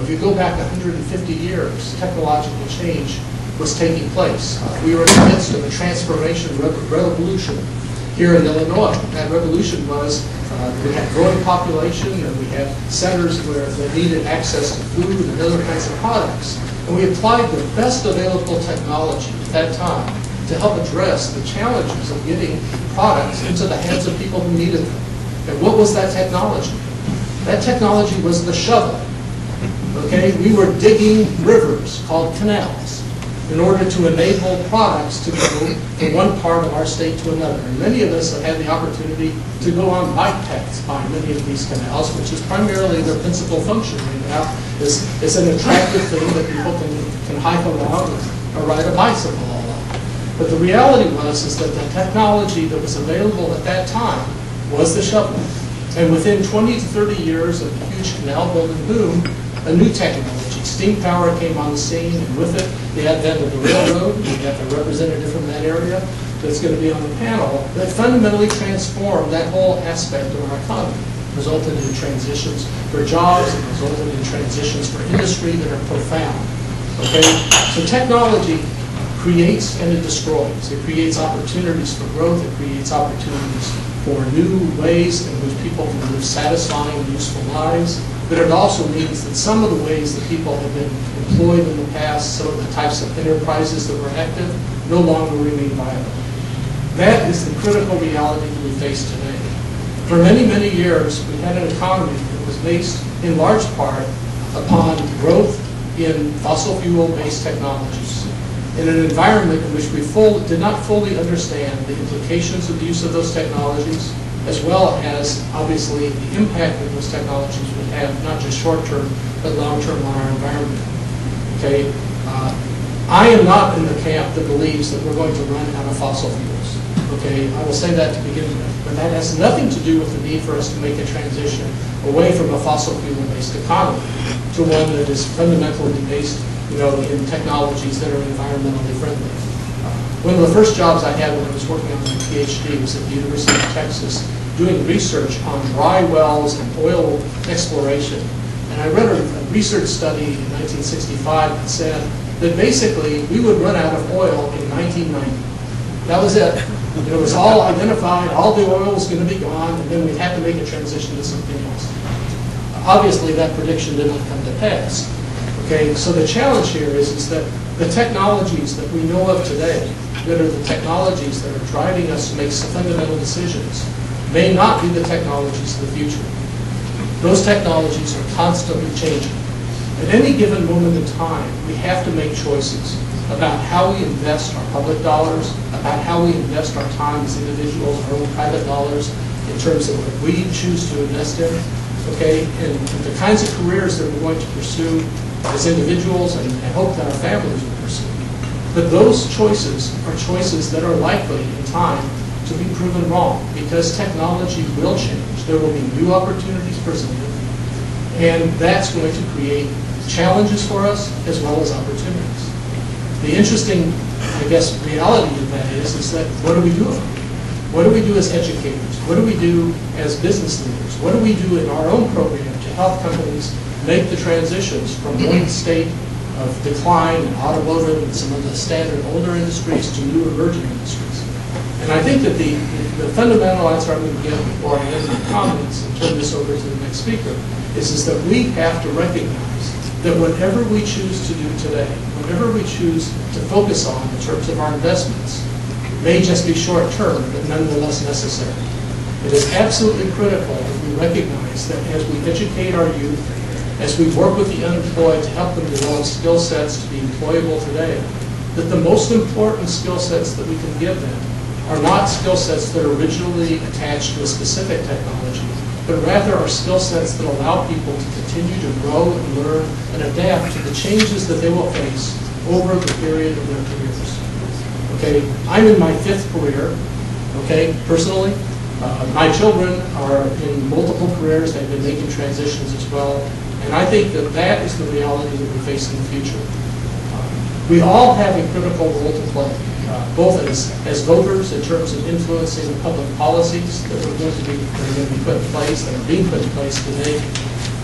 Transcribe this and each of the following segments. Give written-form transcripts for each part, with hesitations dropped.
If you go back 150 years, technological change was taking place. We were in the midst of a transformation revolution here in Illinois. That revolution was we had growing population, and we had centers where they needed access to food and other kinds of products. And we applied the best available technology at that time to help address the challenges of getting products into the hands of people who needed them. And what was that technology? That technology was the shovel. Okay, we were digging rivers called canals in order to enable products to go from one part of our state to another. And many of us have had the opportunity to go on bike paths by many of these canals, which is primarily their principal function right now. It's an attractive thing that people can hike along or ride a bicycle along. But the reality is that the technology that was available at that time was the shovel. And within 20 to 30 years of the huge canal building boom, a new technology, steam power, came on the scene, and with it, the advent of the railroad. We have a representative from that area that's going to be on the panel, that fundamentally transformed that whole aspect of our economy, resulted in transitions for jobs, and resulted in transitions for industry that are profound. Okay? So technology creates and it destroys. It creates opportunities for growth. It creates opportunities for new ways in which people can live satisfying and useful lives. But it also means that some of the ways that people have been employed in the past, some of the types of enterprises that were active, no longer remain viable. That is the critical reality that we face today. For many, many years, we had an economy that was based in large part upon growth in fossil fuel-based technologies, in an environment in which we did not fully understand the implications of the use of those technologies, as well as, obviously, the impact that those technologies would have, not just short-term, but long-term on our environment. Okay? I am not in the camp that believes that we're going to run out of fossil fuels. Okay? I will say that to begin with. But that has nothing to do with the need for us to make a transition away from a fossil fuel-based economy to one that is fundamentally based, in technologies that are environmentally friendly. One of the first jobs I had when I was working on my PhD was at the University of Texas, doing research on dry wells and oil exploration. And I read a research study in 1965 that said that basically we would run out of oil in 1990. That was it. It was all identified, all the oil was going to be gone, and then we'd have to make a transition to something else. Obviously, that prediction did not come to pass. Okay, so the challenge here is that the technologies that we know of today, that are the technologies that are driving us to make some fundamental decisions, may not be the technologies of the future. Those technologies are constantly changing. At any given moment in time, we have to make choices about how we invest our public dollars, about how we invest our time as individuals, our own private dollars, in terms of what we choose to invest in, okay, and the kinds of careers that we're going to pursue as individuals and hope that our families will pursue. But those choices are choices that are likely in time to be proven wrong, because technology will change. There will be new opportunities presented, and that's going to create challenges for us as well as opportunities. The interesting, I guess, reality of that is that what do we do? What do we do as educators? What do we do as business leaders? What do we do in our own program to help companies make the transitions from one state of decline in automotive and some of the standard older industries to new emerging industries? And I think that the fundamental answer I'm going to give before I end my comments and turn this over to the next speaker is that we have to recognize that whatever we choose to do today, whatever we choose to focus on in terms of our investments, may just be short-term, but nonetheless necessary. It is absolutely critical that we recognize that as we educate our youth, as we work with the unemployed to help them develop skill sets to be employable today, that the most important skill sets that we can give them are not skill sets that are originally attached to a specific technology, but rather are skill sets that allow people to continue to grow and learn and adapt to the changes that they will face over the period of their careers. Okay, I'm in my 5th career, okay, personally. My children are in multiple careers. They've been making transitions as well. And I think that that is the reality that we face in the future. We all have a critical role to play, both as voters in terms of influencing public policies that are going to be put in place, that are being put in place today,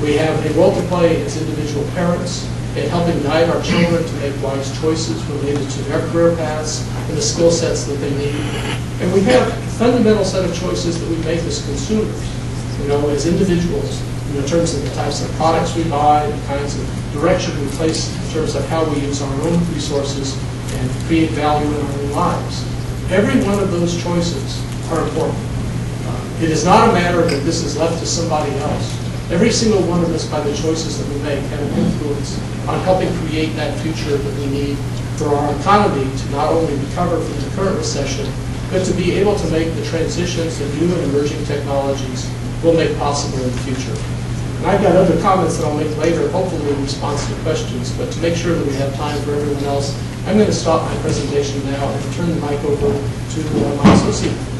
We have a role to play as individual parents in helping guide our children to make wise choices related to their career paths and the skill sets that they need. And we have a fundamental set of choices that we make as consumers, as individuals, in terms of the types of products we buy, the kinds of direction we place in terms of how we use our own resources and create value in our own lives. Every one of those choices are important. It is not a matter that this is left to somebody else. Every single one of us, by the choices that we make, have an influence on helping create that future that we need for our economy to not only recover from the current recession, but to be able to make the transitions that new and emerging technologies will make possible in the future. And I've got other comments that I'll make later, hopefully in response to questions, but to make sure that we have time for everyone else, I'm going to stop my presentation now and turn the mic over to my associate.